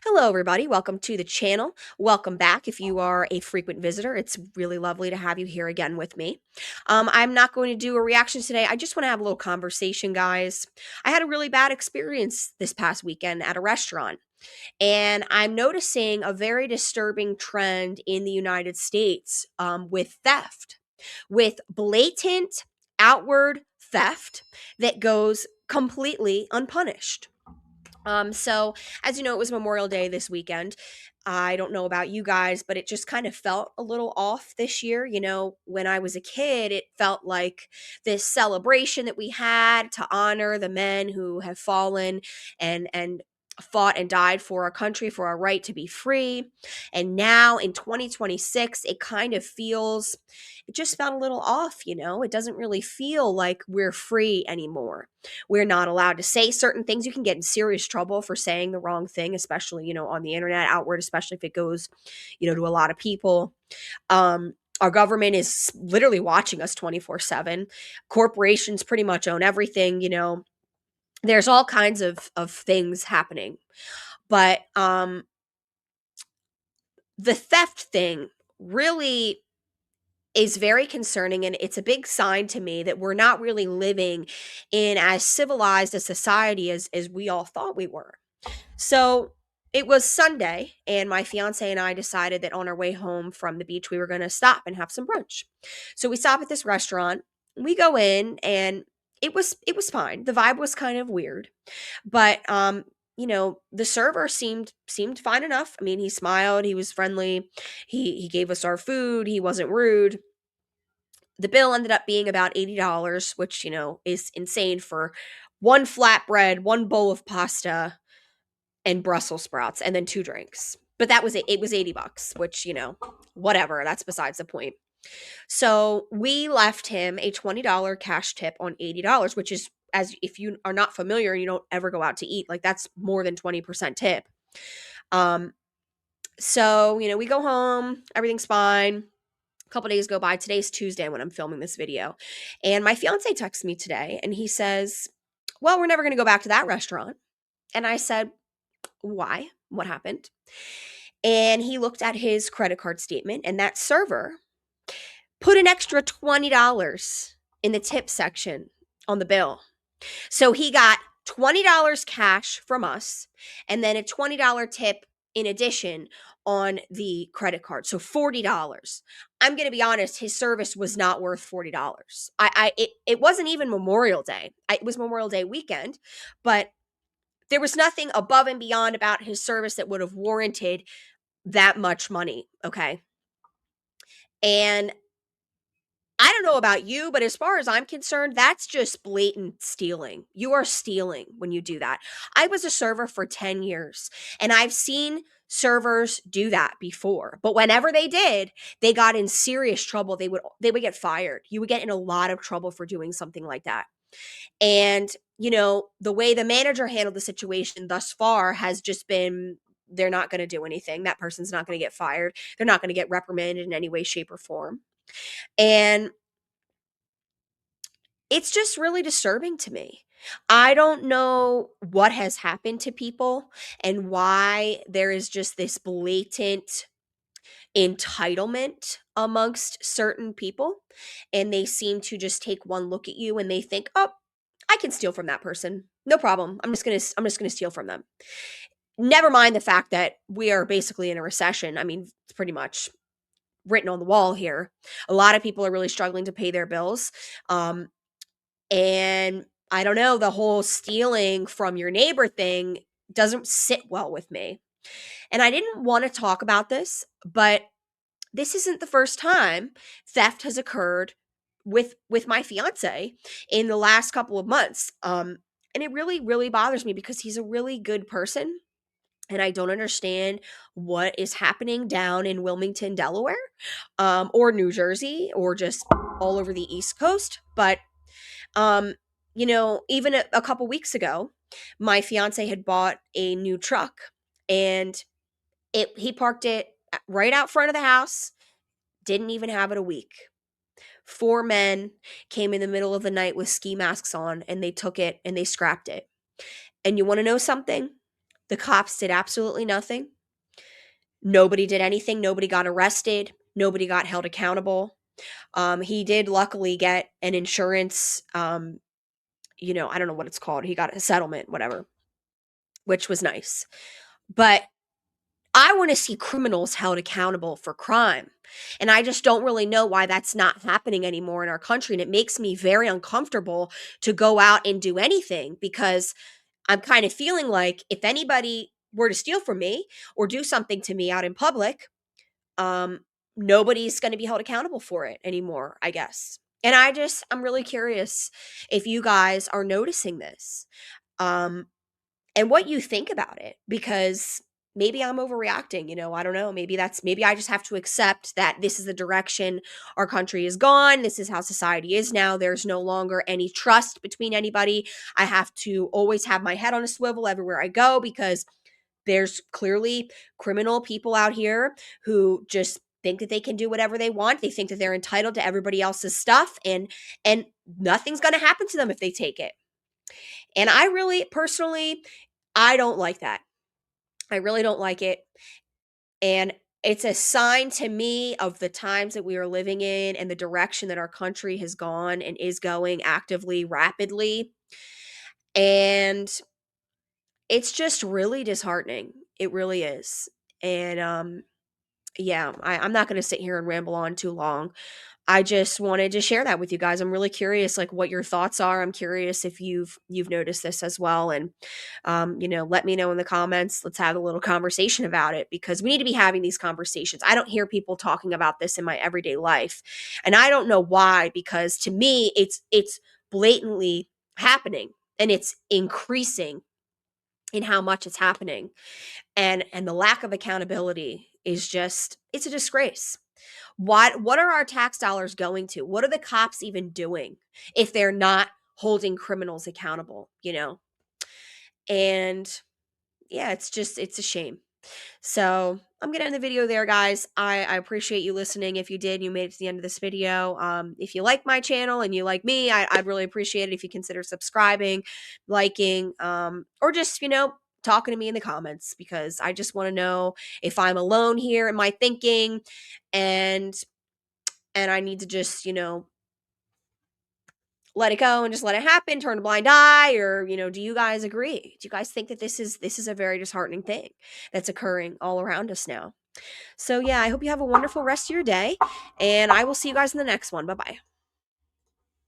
Hello, everybody. Welcome to the channel. Welcome back. If you are a frequent visitor, it's really lovely to have you here again with me. I'm not going to do a reaction today. I just want to have a little conversation, guys. I had a really bad experience this past weekend at a restaurant, and I'm noticing a very disturbing trend in the United States with theft, with blatant, outward theft that goes completely unpunished. So as you know, it was Memorial Day this weekend. I don't know about you guys, but it just kind of felt a little off this year. When I was a kid, it felt like this celebration that we had to honor the men who have fallen and fought and died for our country, for our right to be free. And now in 2026, it just felt a little off. It doesn't really feel like we're free anymore. We're not allowed to say certain things. You can get in serious trouble for saying the wrong thing, especially, on the internet outward, especially if it goes, to a lot of people. Our government is literally watching us 24/7. Corporations pretty much own everything. There's all kinds of things happening. But the theft thing really is very concerning, and it's a big sign to me that we're not really living in as civilized a society as we all thought we were. So it was Sunday, and my fiance and I decided that on our way home from the beach, we were going to stop and have some brunch. So we stop at this restaurant. We go in, and it was fine. The vibe was kind of weird, but the server seemed fine enough. I mean, he smiled, he was friendly, he gave us our food, he wasn't rude. The bill ended up being about $80, which, is insane for one flatbread, one bowl of pasta, and Brussels sprouts, and then two drinks. But that was it. It was $80, which, whatever. That's besides the point. So we left him a $20 cash tip on $80, which is, as if you are not familiar and you don't ever go out to eat, like that's more than 20% tip. So, we go home, everything's fine. A couple days go by. Today's Tuesday when I'm filming this video. And my fiance texts me today and he says, "Well, we're never going to go back to that restaurant." And I said, "Why? What happened?" And he looked at his credit card statement, and that server put an extra $20 in the tip section on the bill. So he got $20 cash from us and then a $20 tip in addition on the credit card. So $40. I'm going to be honest, his service was not worth $40. It wasn't even Memorial Day. It was Memorial Day weekend, but there was nothing above and beyond about his service that would have warranted that much money, okay? And I don't know about you, but as far as I'm concerned, that's just blatant stealing. You are stealing when you do that. I was a server for 10 years, and I've seen servers do that before. But whenever they did, they got in serious trouble. They would get fired. You would get in a lot of trouble for doing something like that. And, the way the manager handled the situation thus far has just been they're not going to do anything. That person's not going to get fired. They're not going to get reprimanded in any way, shape, or form. And it's just really disturbing to me. I don't know what has happened to people and why there is just this blatant entitlement amongst certain people, and they seem to just take one look at you and they think, "Oh, I can steal from that person. No problem. I'm just going to steal from them." Never mind the fact that we are basically in a recession. I mean, it's pretty much written on the wall here. A lot of people are really struggling to pay their bills. And I don't know, the whole stealing from your neighbor thing doesn't sit well with me. And I didn't want to talk about this, but this isn't the first time theft has occurred with my fiance in the last couple of months. And it really, really bothers me because he's a really good person. And I don't understand what is happening down in Wilmington, Delaware, or New Jersey, or just all over the East Coast. But even a couple weeks ago, my fiance had bought a new truck, and he parked it right out front of the house, didn't even have it a week. Four men came in the middle of the night with ski masks on, and they took it and they scrapped it. And you want to know something? The cops did absolutely nothing. Nobody did anything. Nobody got arrested. Nobody got held accountable. He did luckily get an insurance, I don't know what it's called. He got a settlement, whatever, which was nice. But I want to see criminals held accountable for crime. And I just don't really know why that's not happening anymore in our country. And it makes me very uncomfortable to go out and do anything because I'm kind of feeling like if anybody were to steal from me or do something to me out in public, um, nobody's going to be held accountable for it anymore, I guess. And I'm really curious if you guys are noticing this. Um, and what you think about it because maybe I'm overreacting, I don't know. Maybe I just have to accept that this is the direction our country is gone. This is how society is now. There's no longer any trust between anybody. I have to always have my head on a swivel everywhere I go because there's clearly criminal people out here who just think that they can do whatever they want. They think that they're entitled to everybody else's stuff and nothing's going to happen to them if they take it. And I really personally I don't like that. I really don't like it. And it's a sign to me of the times that we are living in and the direction that our country has gone and is going actively, rapidly. And it's just really disheartening. It really is. And yeah, I'm not going to sit here and ramble on too long. I just wanted to share that with you guys. I'm really curious, like what your thoughts are. I'm curious if you've noticed this as well, and let me know in the comments. Let's have a little conversation about it because we need to be having these conversations. I don't hear people talking about this in my everyday life, and I don't know why. Because to me, it's blatantly happening, and it's increasing in how much it's happening, and the lack of accountability is just it's a disgrace. What are our tax dollars going to? What are the cops even doing if they're not holding criminals accountable, And yeah, it's a shame. So I'm gonna end the video there, guys. I appreciate you listening. If you did, you made it to the end of this video. If you like my channel and you like me, I'd really appreciate it if you consider subscribing, liking, or just talking to me in the comments because I just want to know if I'm alone here in my thinking, and I need to just let it go and just let it happen, turn a blind eye, or do you guys agree? Do you guys think that this is a very disheartening thing that's occurring all around us now? So yeah, I hope you have a wonderful rest of your day, and I will see you guys in the next one. Bye bye.